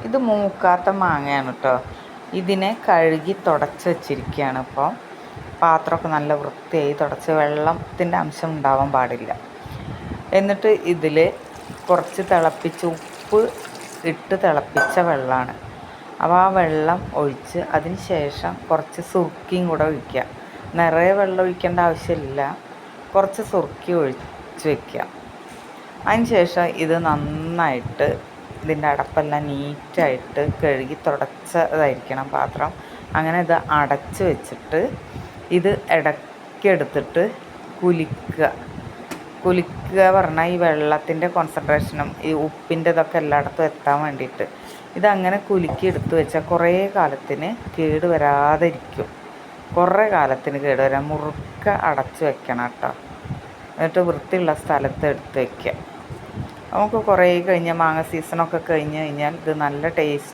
ഇത് മൂക്കാത്ത മാങ്ങയാണ് കേട്ടോ. ഇതിനെ കഴുകി തുടച്ച് വെച്ചിരിക്കുകയാണ്. ഇപ്പോൾ പാത്രമൊക്കെ നല്ല വൃത്തിയായി തുടച്ച്, വെള്ളത്തിൻ്റെ അംശം ഉണ്ടാവാൻ പാടില്ല. എന്നിട്ട് ഇതിൽ കുറച്ച് തിളപ്പിച്ച് ഉപ്പ് ഇട്ട് തിളപ്പിച്ച വെള്ളമാണ്. അപ്പോൾ ആ വെള്ളം ഒഴിച്ച് അതിന് ശേഷം കുറച്ച് സുർക്കയും കൂടെ ഒഴിക്കുക. നിറയെ വെള്ളം ഒഴിക്കേണ്ട ആവശ്യമില്ല, കുറച്ച് സുർക്കി ഒഴിച്ച് വയ്ക്കുക. അതിന് ശേഷം ഇത് നന്നായിട്ട് ഇതിൻ്റെ അടപ്പെല്ലാം നീറ്റായിട്ട് കഴുകി തുടച്ചതായിരിക്കണം പാത്രം. അങ്ങനെ ഇത് അടച്ച് വെച്ചിട്ട് ഇത് ഇടയ്ക്കെടുത്തിട്ട് കുലിക്കുക പറഞ്ഞാൽ ഈ വെള്ളത്തിൻ്റെ കോൺസെൻട്രേഷനും ഈ ഉപ്പിൻ്റെ ഇതൊക്കെ എല്ലായിടത്തും എത്താൻ വേണ്ടിയിട്ട് ഇതങ്ങനെ കുലുക്കി എടുത്ത് വെച്ചാൽ കുറേ കാലത്തിന് കേട് വരാതെ ഇരിക്കും. കുറേ കാലത്തിന് കേട് വരാൻ മുറുക്ക അടച്ച് വെക്കണം കേട്ടോ. എന്നിട്ട് വൃത്തിയുള്ള സ്ഥലത്ത് എടുത്ത് വയ്ക്കുക. നമുക്ക് കുറേ കഴിഞ്ഞ് മാങ്ങ സീസണൊക്കെ കഴിഞ്ഞ് കഴിഞ്ഞാൽ ഇത് നല്ല ടേസ്റ്റ്